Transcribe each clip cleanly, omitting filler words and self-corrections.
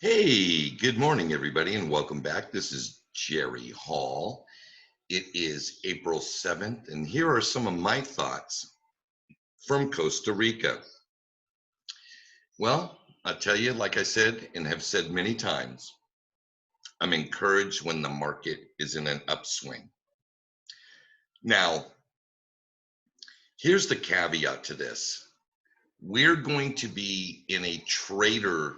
Hey, good morning, everybody, and welcome back. This is Jerry Hall. It is April 7th, and here are some of my thoughts from Costa Rica. Well, I'll tell you, like I said and have said many times, I'm encouraged when the market is in an upswing. Now, here's the caveat to this. We're going to be in a trader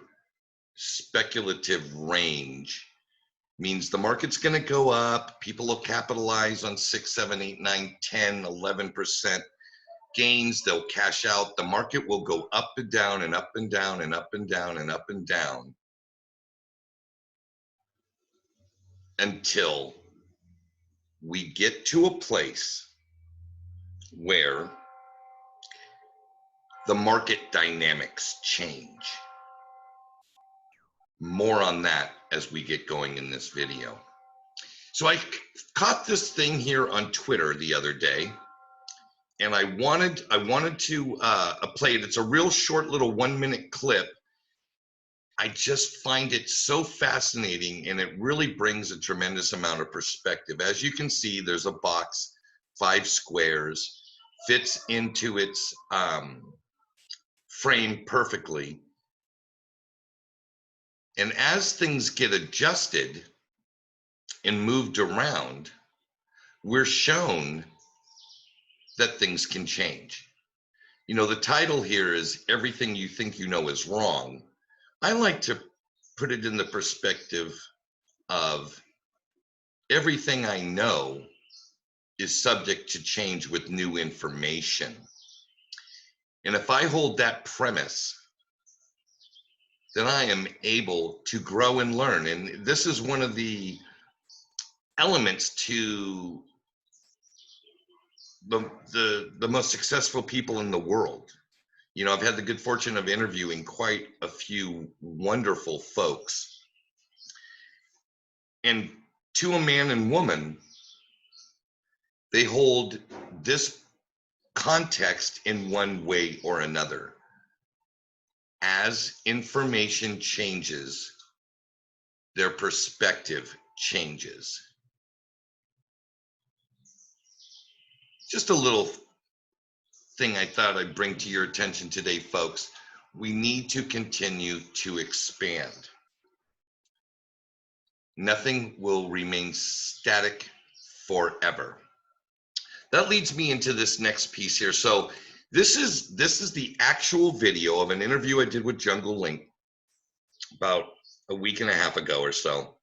speculative range. Means the market's going to go up. People will capitalize on 6, 7, 8, 9, 10, 11% gains. They'll cash out. The market will go up and down and up and down and up and down and up and down until we get to a place where the market dynamics change. More on that as we get going in this video. So I caught this thing here on Twitter the other day, and I wanted to play it. It's a real short little 1-minute clip. I just find it so fascinating, and it really brings a tremendous amount of perspective. As you can see, there's a box, 5 squares, fits into its frame perfectly. And as things get adjusted and moved around, we're shown that things can change. You know, the title here is Everything You Think You Know Is Wrong. I like to put it in the perspective of everything I know is subject to change with new information. And if I hold that premise, then I am able to grow and learn. And this is one of the elements to the most successful people in the world. You know, I've had the good fortune of interviewing quite a few wonderful folks. And to a man and woman, they hold this context in one way or another. As information changes, their perspective changes. Just a little thing I thought I'd bring to your attention today, folks. We need to continue to expand. Nothing will remain static forever. That leads me into this next piece here. So this is the actual video of an interview I did with Jungle Link about a week and a half ago or so.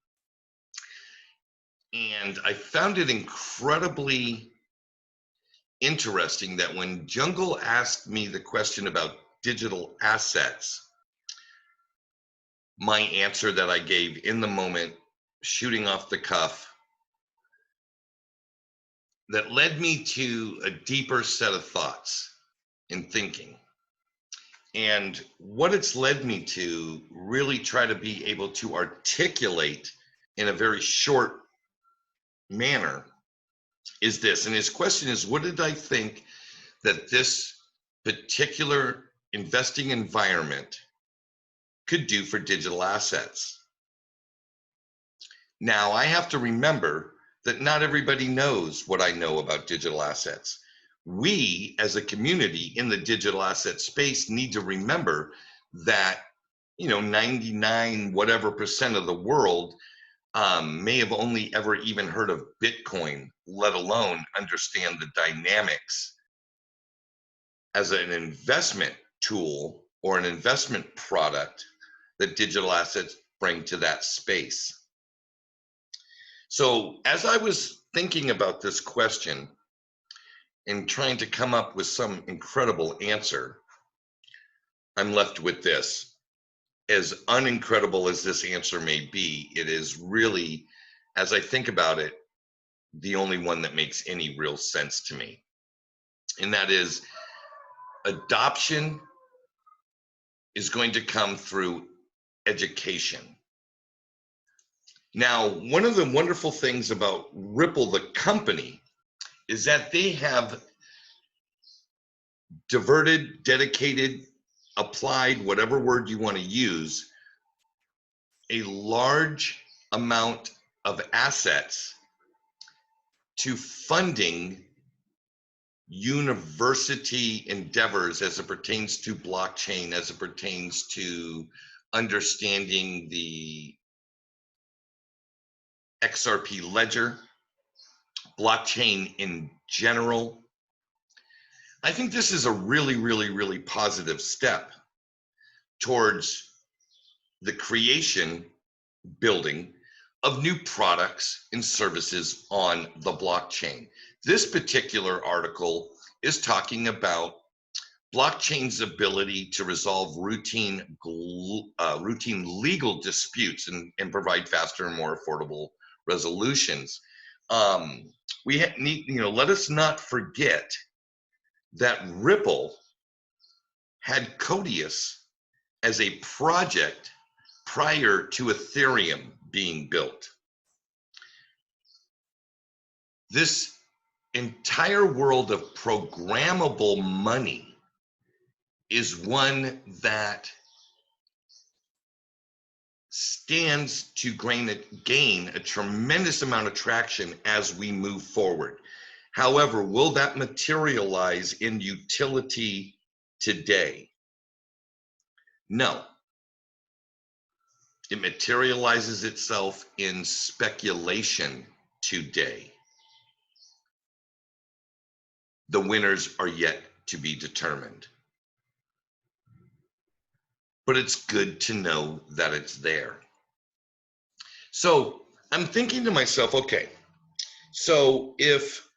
And I found it incredibly interesting that when Jungle asked me the question about digital assets, my answer that I gave in the moment, shooting off the cuff, that led me to a deeper set of thoughts and thinking. And what it's led me to really try to be able to articulate in a very short manner is this. And his question is, what did I think that this particular investing environment could do for digital assets? Now, I have to remember that not everybody knows what I know about digital assets. We, as a community in the digital asset space, need to remember that, 99 whatever percent of the world may have only ever even heard of Bitcoin, let alone understand the dynamics as an investment tool or an investment product that digital assets bring to that space. So as I was thinking about this question and trying to come up with some incredible answer, I'm left with this. As unincredible as this answer may be, it is really, as I think about it, the only one that makes any real sense to me. And that is, adoption is going to come through education. Now, one of the wonderful things about Ripple, the company, is that they have diverted, dedicated, applied, whatever word you want to use, a large amount of assets to funding university endeavors as it pertains to blockchain, as it pertains to understanding the XRP ledger, blockchain in general. I think this is a really, really, really positive step towards the creation, building of new products and services on the blockchain. This particular article is talking about blockchain's ability to resolve routine legal disputes and provide faster and more affordable resolutions. We need, let us not forget that Ripple had Codius as a project prior to Ethereum being built. This entire world of programmable money is one that stands to gain a tremendous amount of traction as we move forward. However, will that materialize in utility today? No. It materializes itself in speculation today. The winners are yet to be determined. But it's good to know that it's there. So I'm thinking to myself, okay, so if,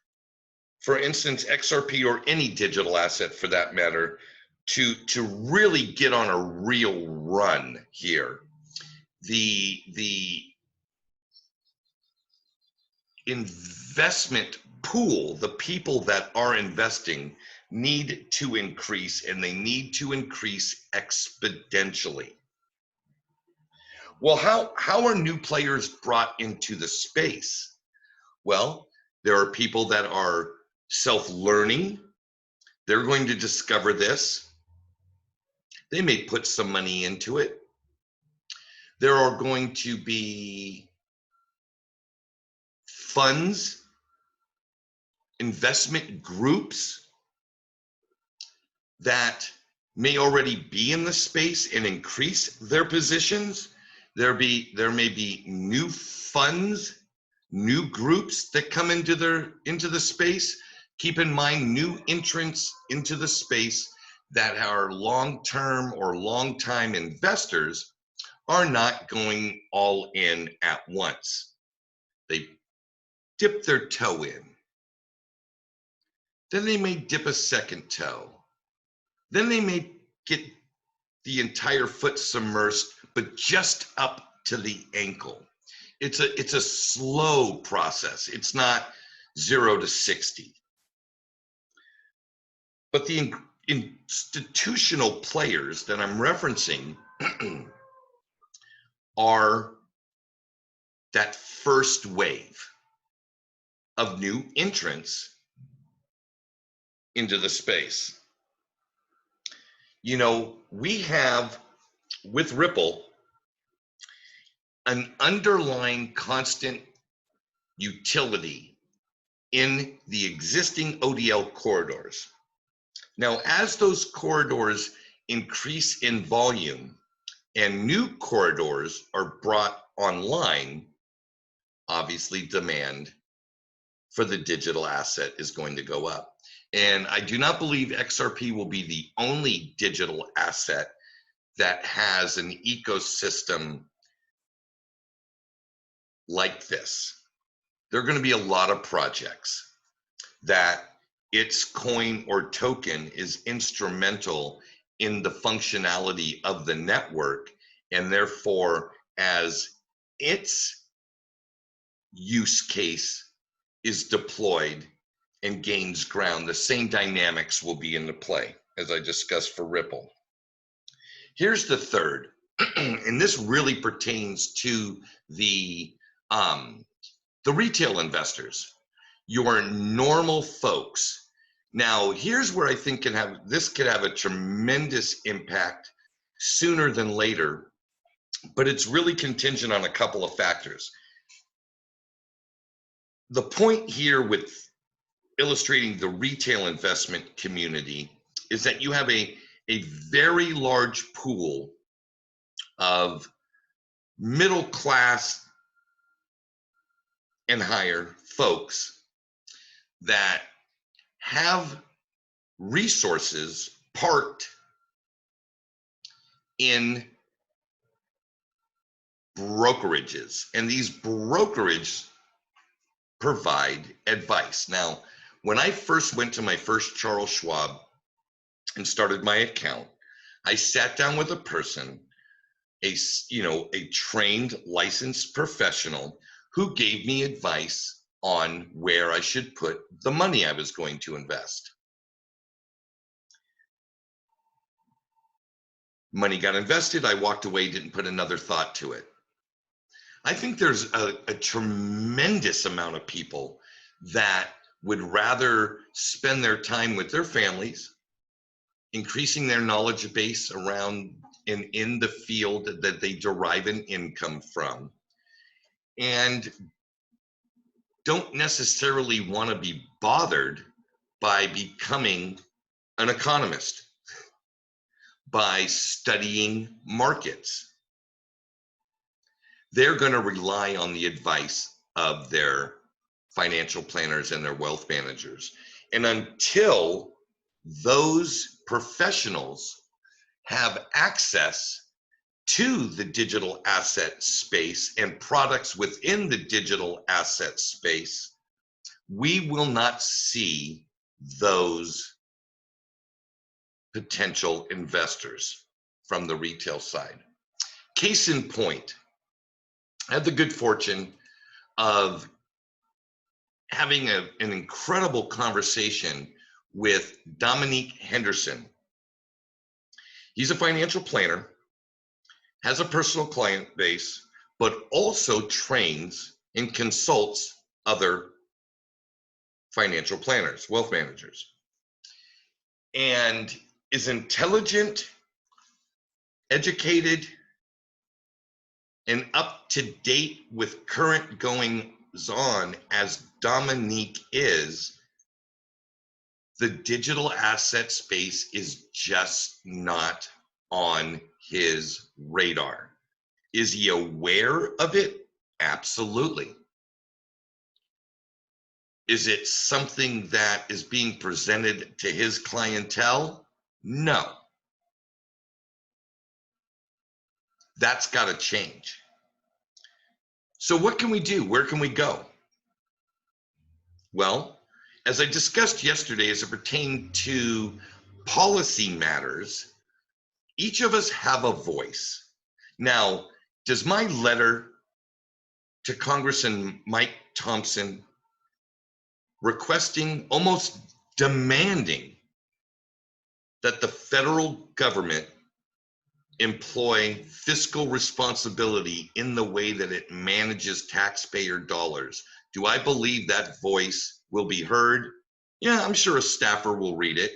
for instance, XRP or any digital asset for that matter, to really get on a real run here, the investment pool, the people that are investing need to increase, and they need to increase exponentially. Well, how are new players brought into the space? Well, there are people that are self-learning. They're going to discover this. They may put some money into it. There are going to be funds, investment groups that may already be in the space and increase their positions. There may be new funds, new groups that come into the space. Keep in mind, new entrants into the space that are long-term or long-time investors are not going all in at once. They dip their toe in. Then they may dip a second toe. Then they may get the entire foot submersed, but just up to the ankle. It's a slow process. It's not 0 to 60. But the institutional players that I'm referencing are that first wave of new entrants into the space. We have, with Ripple, an underlying constant utility in the existing ODL corridors. Now, as those corridors increase in volume and new corridors are brought online, obviously demand for the digital asset is going to go up. And I do not believe XRP will be the only digital asset that has an ecosystem like this. There are going to be a lot of projects that its coin or token is instrumental in the functionality of the network, and therefore, as its use case is deployed and gains ground, the same dynamics will be into play, as I discussed for Ripple. Here's the third, and this really pertains to the retail investors, your normal folks. Now, here's where I think this could have a tremendous impact sooner than later but it's really contingent on a couple of factors. The point here with illustrating the retail investment community is that you have a very large pool of middle class and higher folks that have resources parked in brokerages, and these brokerages provide advice. Now, when I first went to my first Charles Schwab and started my account, I sat down with a person, a trained licensed professional who gave me advice on where I should put the money I was going to invest. Money got invested, I walked away, didn't put another thought to it. I think there's a tremendous amount of people that would rather spend their time with their families, increasing their knowledge base around in the field that they derive an income from, and don't necessarily want to be bothered by becoming an economist, by studying markets. They're going to rely on the advice of their financial planners and their wealth managers. And until those professionals have access to the digital asset space and products within the digital asset space, we will not see those potential investors from the retail side. Case in point, I had the good fortune of having an incredible conversation with Dominique Henderson. He's a financial planner, has a personal client base, but also trains and consults other financial planners, wealth managers, and is intelligent, educated, and up to date with current goings on as Dominique is. The digital asset space is just not on his radar. Is he aware of it? Absolutely. Is it something that is being presented to his clientele? No. That's got to change. So what can we do? Where can we go? Well, as I discussed yesterday, as it pertained to policy matters, each of us have a voice. Now, does my letter to Congressman Mike Thompson requesting, almost demanding, that the federal government employ fiscal responsibility in the way that it manages taxpayer dollars, do I believe that voice will be heard? Yeah, I'm sure a staffer will read it.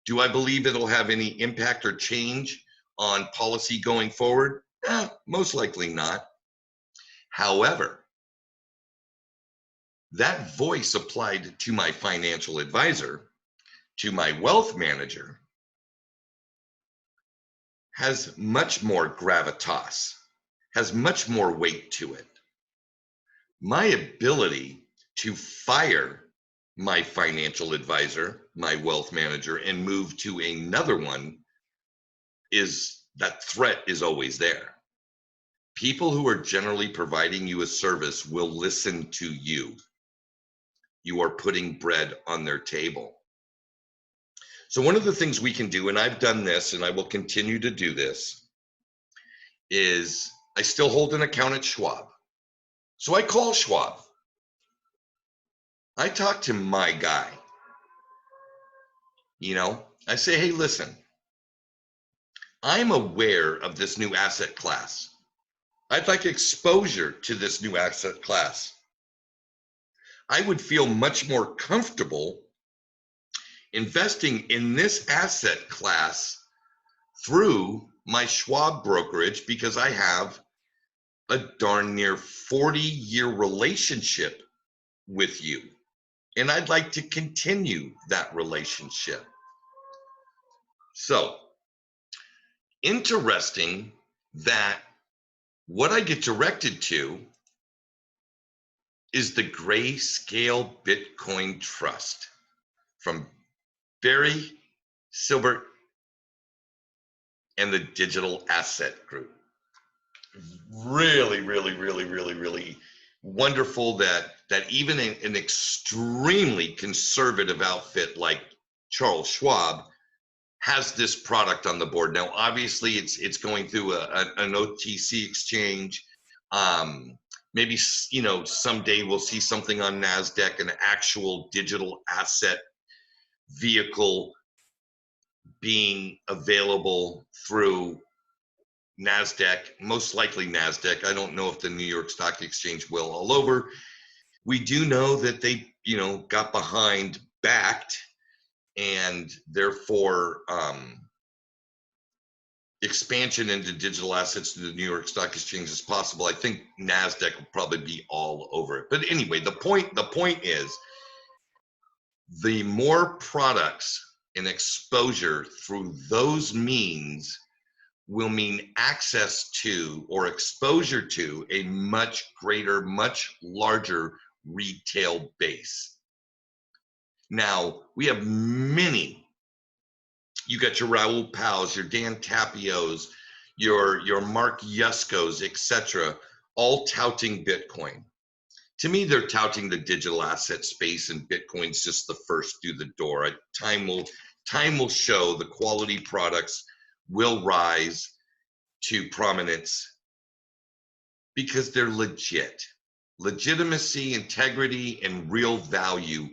Do I believe it'll have any impact or change on policy going forward? Most likely not. However, that voice applied to my financial advisor, to my wealth manager, has much more gravitas, has much more weight to it. My ability to fire my financial advisor, my wealth manager, and move to another one, is that threat is always there. People who are generally providing you a service will listen to you. You are putting bread on their table. So one of the things we can do, and I've done this and I will continue to do this, is I still hold an account at Schwab. So I call Schwab. I talk to my guy. I say, hey, listen, I'm aware of this new asset class. I'd like exposure to this new asset class. I would feel much more comfortable investing in this asset class through my Schwab brokerage because I have a darn near 40-year relationship with you. And I'd like to continue that relationship. So, interesting that what I get directed to is the Grayscale Bitcoin Trust from Barry Silbert and the Digital Asset Group. Really, really, really, really, really wonderful that even an extremely conservative outfit like Charles Schwab has this product on the board. Now, obviously, it's going through an OTC exchange. Maybe, you know, someday we'll see something on NASDAQ, an actual digital asset vehicle being available through NASDAQ, most likely NASDAQ. I don't know if the New York Stock Exchange will all over. We do know that they, you know, got behind, backed, and therefore expansion into digital assets to the New York Stock Exchange is possible. I think NASDAQ will probably be all over it. But anyway, the point is, the more products and exposure through those means will mean access to or exposure to a much greater, much larger retail base. Now, we have many. You got your Raoul Pals, your Dan Tapios, your Mark Yuskos, etc., all touting Bitcoin. To me, they're touting the digital asset space, and Bitcoin's just the first through the door. Time will show the quality products will rise to prominence because they're legit. Legitimacy, integrity, and real value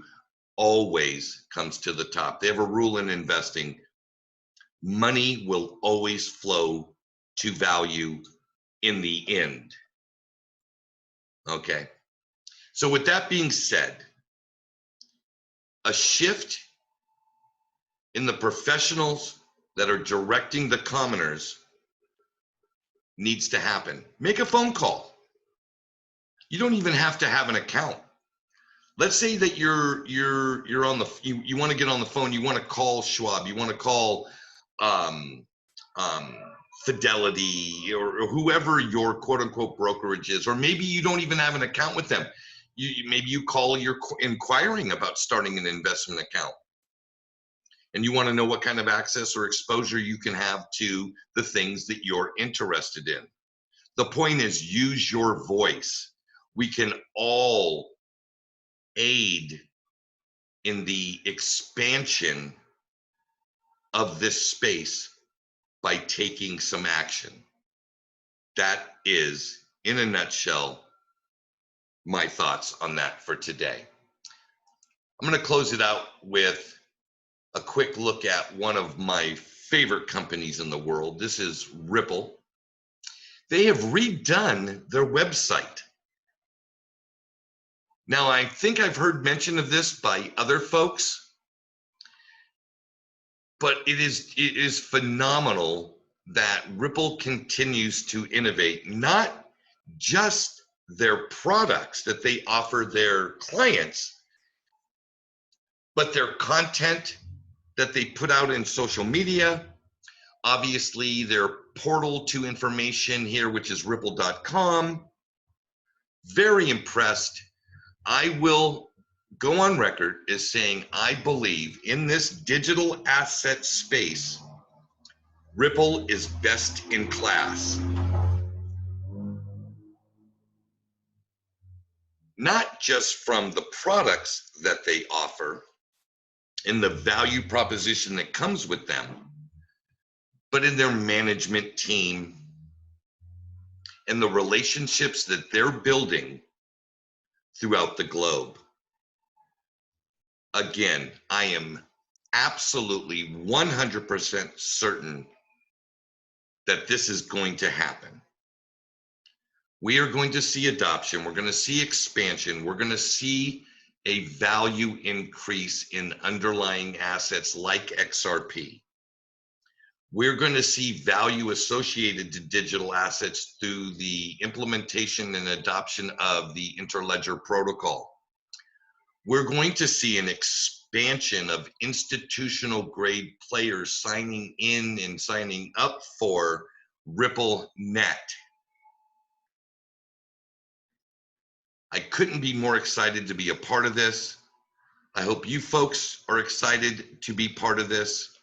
always comes to the top. They have a rule in investing: money will always flow to value in the end. Okay. So with that being said, a shift in the professionals that are directing the commoners needs to happen. Make a phone call. You don't even have to have an account. Let's say that you're on the you want to get on the phone, you want to call Schwab, you want to call Fidelity or whoever your quote unquote brokerage is, or maybe you don't even have an account with them. Maybe you call, you're inquiring about starting an investment account, and you want to know what kind of access or exposure you can have to the things that you're interested in. The point is, use your voice. We can all aid in the expansion of this space by taking some action. That is, in a nutshell, my thoughts on that for today. I'm going to close it out with a quick look at one of my favorite companies in the world. This is Ripple. They have redone their website. Now, I think I've heard mention of this by other folks, but it is phenomenal that Ripple continues to innovate, not just their products that they offer their clients, but their content that they put out in social media. Obviously, their portal to information here, which is ripple.com. Very impressed. I will go on record as saying I believe in this digital asset space, Ripple is best in class. Not just from the products that they offer and the value proposition that comes with them, but in their management team and the relationships that they're building throughout the globe. Again, I am absolutely 100% certain that this is going to happen. We are going to see adoption. We're going to see expansion. We're going to see a value increase in underlying assets like XRP. We're going to see value associated to digital assets through the implementation and adoption of the Interledger protocol. We're going to see an expansion of institutional grade players signing in and signing up for RippleNet. I couldn't be more excited to be a part of this. I hope you folks are excited to be part of this,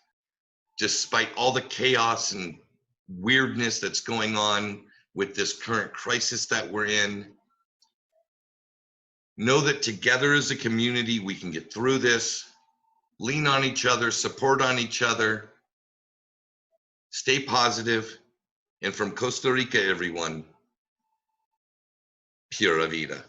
despite all the chaos and weirdness that's going on with this current crisis that we're in. Know that together as a community, we can get through this, lean on each other, support on each other, stay positive, and from Costa Rica, everyone, pura vida.